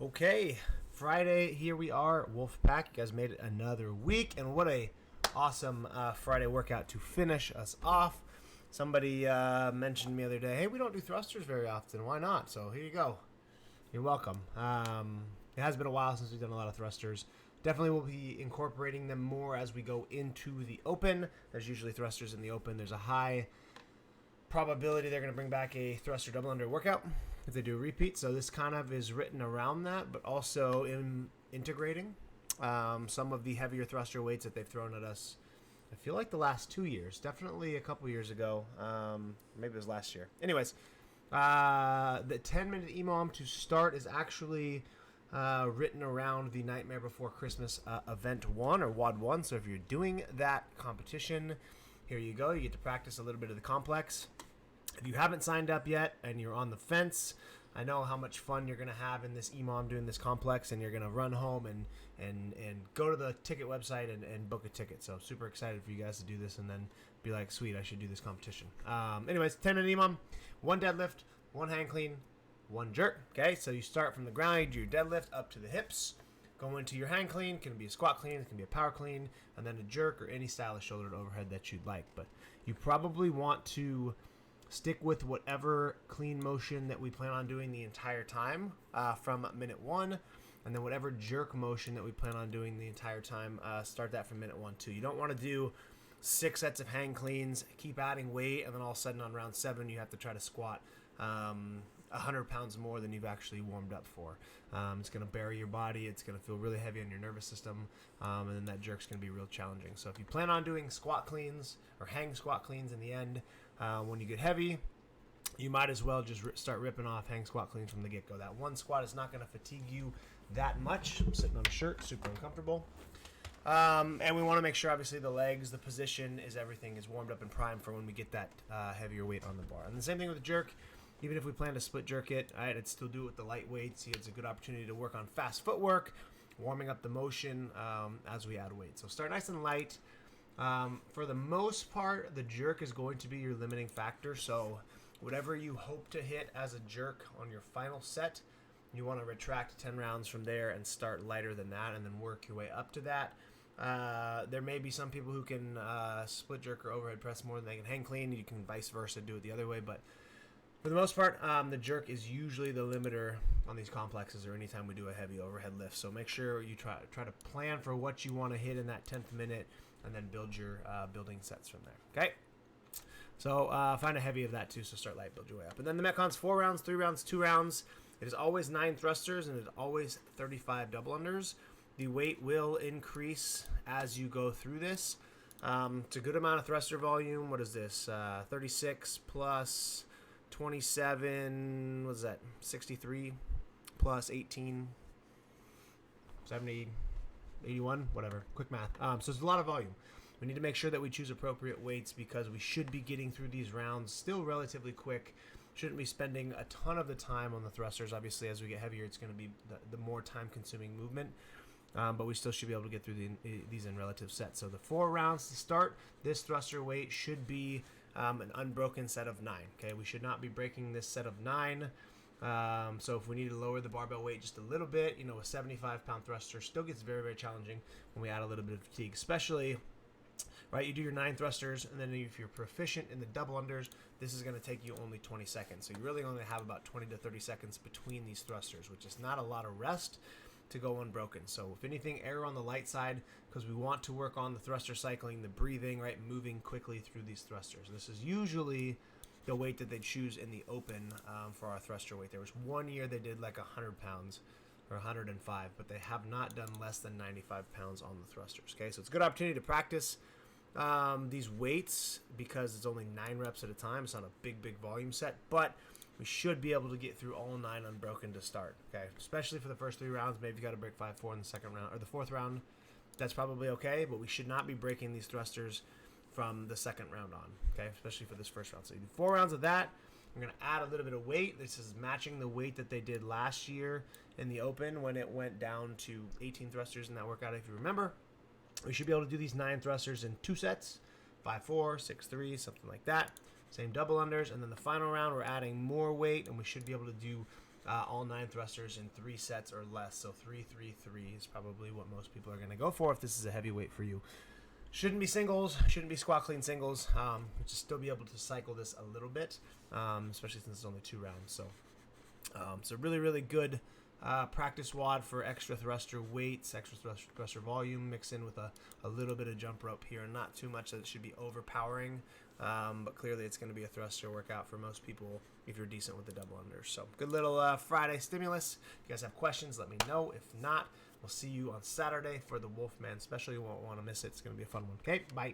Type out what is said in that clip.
Okay, Friday, here we are, Wolfpack. You guys made it another week, and what a awesome Friday workout to finish us off. Somebody mentioned me the other day, hey, we don't do thrusters very often. Why not? So here you go. You're welcome. It has been a while since we've done a lot of thrusters. Definitely will be incorporating them more as we go into the open. There's usually thrusters in the open. There's a high probability they're going to bring back a thruster double under workout if they do a repeat. So this kind of is written around that, but also in integrating some of the heavier thruster weights that they've thrown at us. I feel like the last 2 years, definitely a couple years ago, maybe it was last year. Anyways, the 10-minute EMOM to start is actually written around the Nightmare Before Christmas event 1 or WOD 1. So if you're doing that competition, here you go. You get to practice a little bit of the complex. If you haven't signed up yet and you're on the fence, I know how much fun you're going to have in this EMOM doing this complex, and you're going to run home and go to the ticket website and book a ticket. So super excited for you guys to do this and then be like, sweet, I should do this competition. Anyways, 10-minute EMOM, 1 deadlift, 1 hang clean, 1 jerk. Okay, so you start from the ground, you do your deadlift up to the hips. Go into your hang clean. It can be a squat clean, it can be a power clean, and then a jerk or any style of shoulder to overhead that you'd like. But you probably want to stick with whatever clean motion that we plan on doing the entire time from minute 1, and then whatever jerk motion that we plan on doing the entire time, start that from minute 1 too. You don't want to do 6 sets of hang cleans, keep adding weight, and then all of a sudden on round 7 you have to try to squat 100 pounds more than you've actually warmed up for. It's going to bury your body. It's going to feel really heavy on your nervous system, and then that jerk's going to be real challenging. So if you plan on doing squat cleans or hang squat cleans in the end, when you get heavy, you might as well just start ripping off hang squat cleans from the get-go. That one squat is not going to fatigue you that much. I'm sitting on a shirt, super uncomfortable. And we want to make sure, obviously, the legs, the position, everything is warmed up and primed for when we get that heavier weight on the bar. And the same thing with the jerk. Even if we plan to split jerk it, I'd still do it with the light weights. It's a good opportunity to work on fast footwork, warming up the motion as we add weight. So start nice and light. For the most part, the jerk is going to be your limiting factor. So whatever you hope to hit as a jerk on your final set, you want to retract 10 rounds from there and start lighter than that and then work your way up to that. There may be some people who can split jerk or overhead press more than they can hang clean. You can vice versa do it the other way, but for the most part, the jerk is usually the limiter on these complexes or anytime we do a heavy overhead lift. So make sure you try to plan for what you want to hit in that 10th minute and then build your building sets from there. Okay? So find a heavy of that too, so start light, build your way up. And then the Metcon's 4 rounds, 3 rounds, 2 rounds. It is always 9 thrusters and it is always 35 double unders. The weight will increase as you go through this. It's a good amount of thruster volume. What is this? 36 plus 27, what is that? 63 plus 18, 70, 81, whatever. Quick math. So it's a lot of volume. We need to make sure that we choose appropriate weights because we should be getting through these rounds still relatively quick. Shouldn't be spending a ton of the time on the thrusters. Obviously, as we get heavier, it's going to be the more time-consuming movement. But we still should be able to get through these in relative sets. So the 4 rounds to start, this thruster weight should be an unbroken set of 9. Okay, we should not be breaking this set of 9. So if we need to lower the barbell weight just a little bit, a 75-pound thruster still gets very, very challenging when we add a little bit of fatigue, especially, right, you do your 9 thrusters, and then if you're proficient in the double unders, this is going to take you only 20 seconds. So you really only have about 20 to 30 seconds between these thrusters, which is not a lot of rest to go unbroken. So if anything, err on the light side because we want to work on the thruster cycling, the breathing, right, moving quickly through these thrusters. This is usually the weight that they choose in the open for our thruster weight. There was 1 year they did like 100 pounds or 105, but they have not done less than 95 pounds on the thrusters. Okay, so it's a good opportunity to practice these weights because it's only 9 reps at a time. It's not a big volume set, but we should be able to get through all 9 unbroken to start. Okay, especially for the first 3 rounds. Maybe you got to break 5-4 in the second round or the 4th round. That's probably okay, but we should not be breaking these thrusters from the second round on. Okay, especially for this first round. So you do 4 rounds of that. I'm going to add a little bit of weight. This is matching the weight that they did last year in the open when it went down to 18 thrusters in that workout, if you remember. We should be able to do these 9 thrusters in 2 sets, 5-4, 6-3, something like that. Same double unders, and then the final round we're adding more weight, and we should be able to do all 9 thrusters in 3 sets or less. So 3-3-3 is probably what most people are going to go for if this is a heavyweight for you. Shouldn't be singles, shouldn't be squat clean singles. Just still be able to cycle this a little bit, especially since it's only 2 rounds. So really, really good practice WOD for extra thruster weights, extra thruster volume, mix in with a little bit of jump rope here. Not too much that it should be overpowering, but clearly it's going to be a thruster workout for most people if you're decent with the double unders. So good little Friday stimulus. If you guys have questions, let me know. If not, we'll see you on Saturday for the Wolfman special. You won't want to miss it. It's going to be a fun one. Okay, bye.